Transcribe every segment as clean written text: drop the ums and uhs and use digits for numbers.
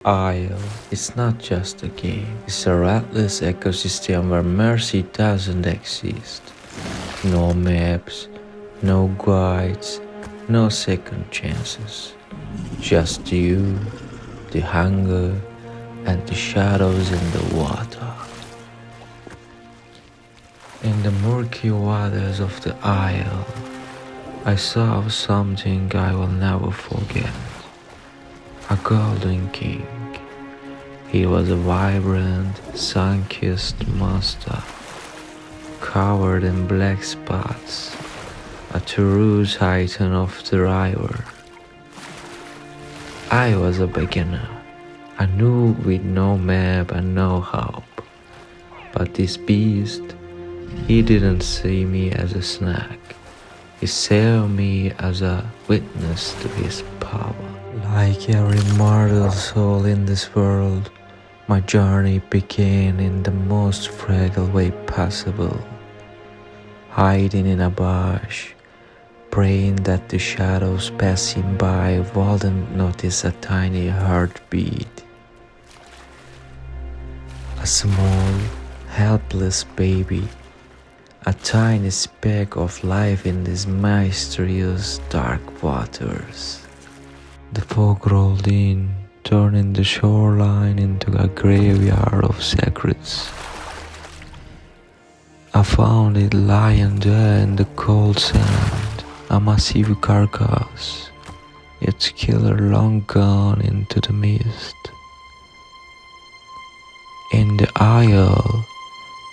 Isle is not just a game, it's a restless ecosystem where mercy doesn't exist. No maps, no guides, no second chances. Just you, the hunger, and the shadows in the water. In the murky waters of the Isle, I saw something I will never forget. A golden king. He was a vibrant, sun-kissed monster, covered in black spots, a true titan of the river. I was a beginner, a noob with no map and no hope. But this beast, he didn't see me as a snack. He saw me as a witness to his power. Like every mortal soul in this world, my journey began in the most fragile way possible. Hiding in a bush, praying that the shadows passing by wouldn't notice a tiny heartbeat. A small, helpless baby, a tiny speck of life in these mysterious dark waters. The fog rolled in, turning the shoreline into a graveyard of secrets. I found it lying there in the cold sand, a massive carcass, its killer long gone into the mist. In the Isle,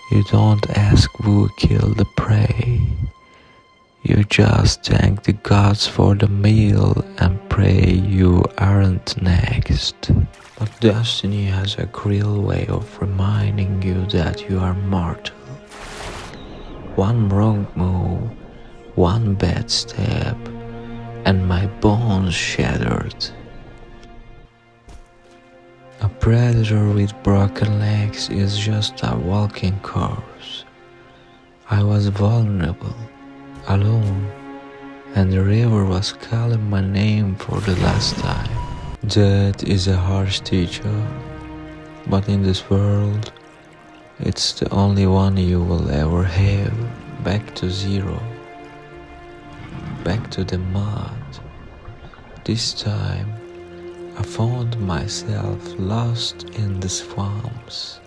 you don't ask who killed the prey. You just thank the gods for the meal and pray you aren't next. But destiny has a cruel way of reminding you that you are mortal. One wrong move, one bad step, and my bones shattered. A predator with broken legs is just a walking corpse. I was vulnerable, alone, and the river was calling my name for the last time. Death is a harsh teacher, but in this world, it's the only one you will ever have. Back to zero, back to the mud. This time, I found myself lost in the swamps,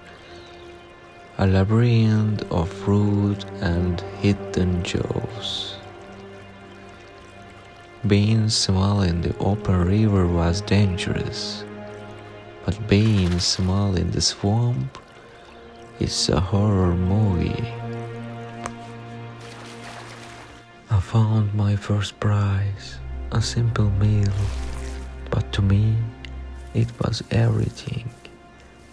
a labyrinth of fruit and hidden jewels. Being small in the open river was dangerous, but being small in the swamp is a horror movie. I found my first prize, a simple meal, but to me, it was everything.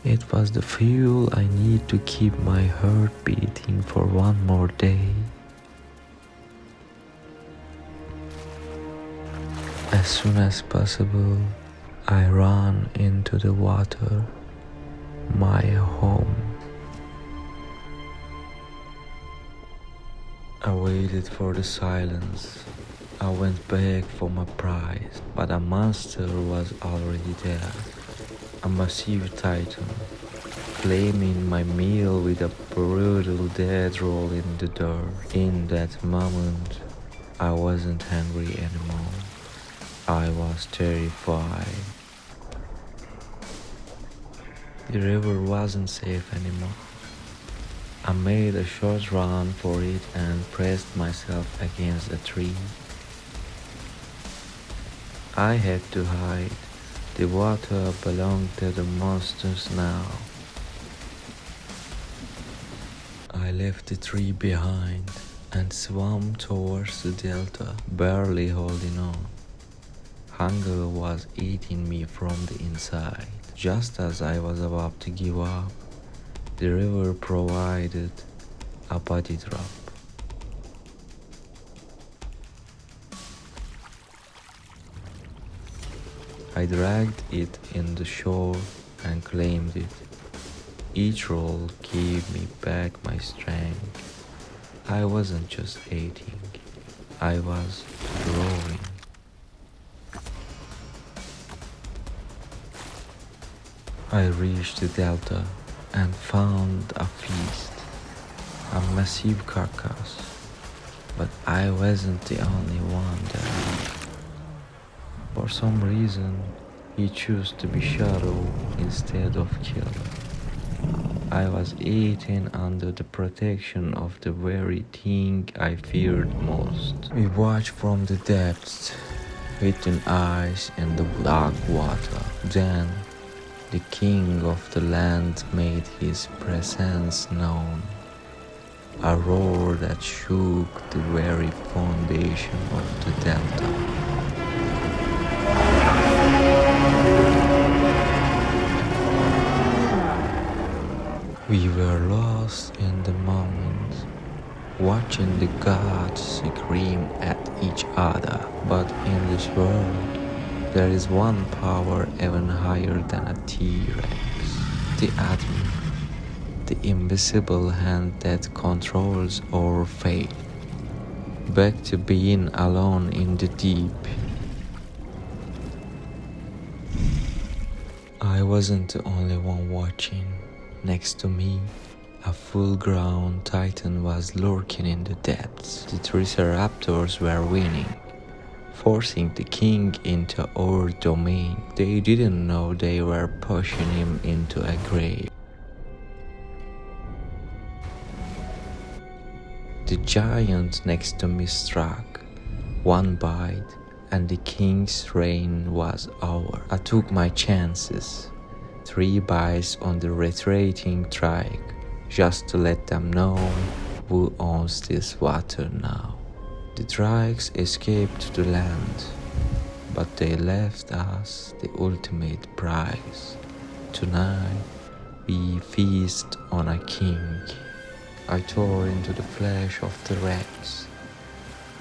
It was the fuel I need to keep my heart beating for one more day. As soon as possible, I ran into the water, my home. I waited for the silence. I went back for my prize, but a monster was already there. A massive titan, claiming my meal with a brutal death roll in the dirt. In that moment, I wasn't hungry anymore. I was terrified. The river wasn't safe anymore. I made a short run for it and pressed myself against a tree. I had to hide. The water belonged to the monsters now. I left the tree behind and swam towards the delta, barely holding on. Hunger was eating me from the inside. Just as I was about to give up, the river provided a body drop. I dragged it in the shore and claimed it. Each roll gave me back my strength. I wasn't just eating, I was growing. I reached the delta and found a feast, a massive carcass, but I wasn't the only one there. For some reason, he chose to be shadow instead of killer. I was eaten under the protection of the very thing I feared most. We watched from the depths, hidden eyes in the dark water. Then, the king of the land made his presence known, a roar that shook the very foundation of the delta. We were lost in the moment, watching the gods scream at each other. But in this world, there is one power even higher than a T-Rex, the Atom, the invisible hand that controls our fate. Back to being alone in the deep. I wasn't the only one watching. Next to me, a full-grown titan was lurking in the depths. The Triceratops were winning, forcing the king into our domain. They didn't know they were pushing him into a grave. The giant next to me struck. One bite, and the king's reign was over. I took my chances. 3 bites on the retreating trike, just to let them know who owns this water now. The trikes escaped to the land, but they left us the ultimate prize. Tonight, we feast on a king. I tore into the flesh of the Rex,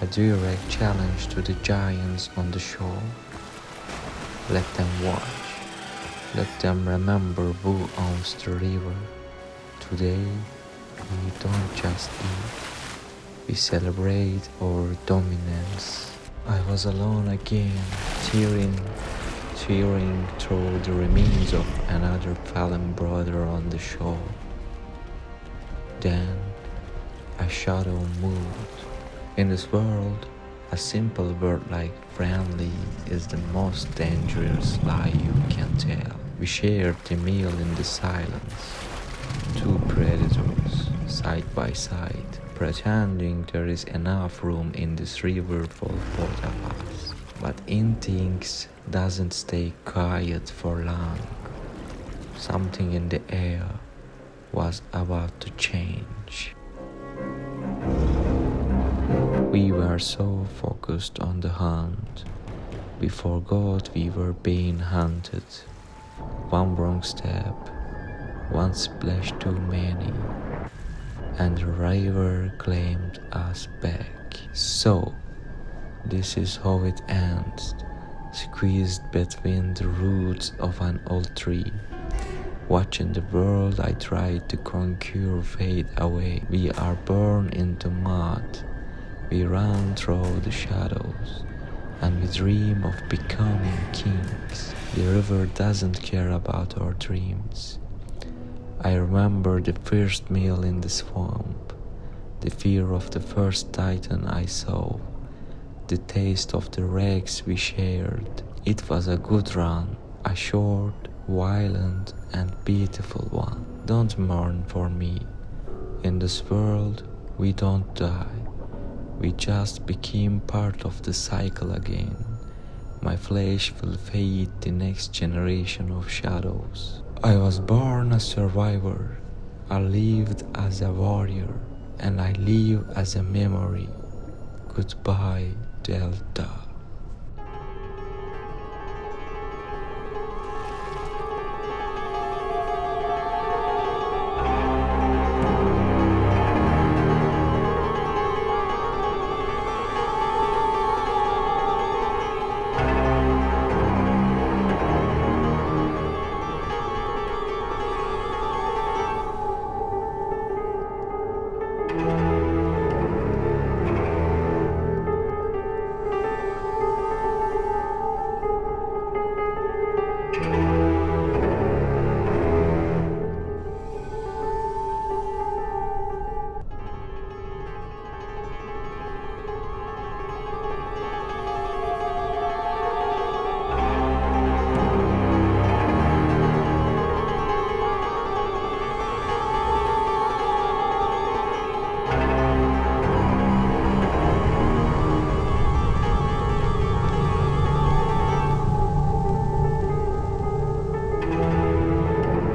a direct challenge to the giants on the shore. Let them watch. Let them remember who owns the river. Today, we don't just eat, we celebrate our dominance. I was alone again, tearing through the remains of another fallen brother on the shore. Then, a shadow moved. In this world, a simple word like friendly is the most dangerous lie you can tell. We shared the meal in the silence, 2 predators, side by side, pretending there is enough room in this river for both of us. But instincts doesn't stay quiet for long. Something in the air was about to change. We were so focused on the hunt, we forgot we were being hunted. One wrong step, one splash too many, and the river claimed us back. So, this is how it ends, squeezed between the roots of an old tree. Watching the world I tried to conquer fade away. We are born into mud. We run through the shadows, and we dream of becoming kings. The river doesn't care about our dreams. I remember the first meal in the swamp, the fear of the first titan I saw, the taste of the wrecks we shared. It was a good run, a short, violent and beautiful one. Don't mourn for me. In this world, we don't die. We just became part of the cycle again. My flesh will feed the next generation of shadows. I was born a survivor. I lived as a warrior, and I live as a memory. Goodbye, Delta.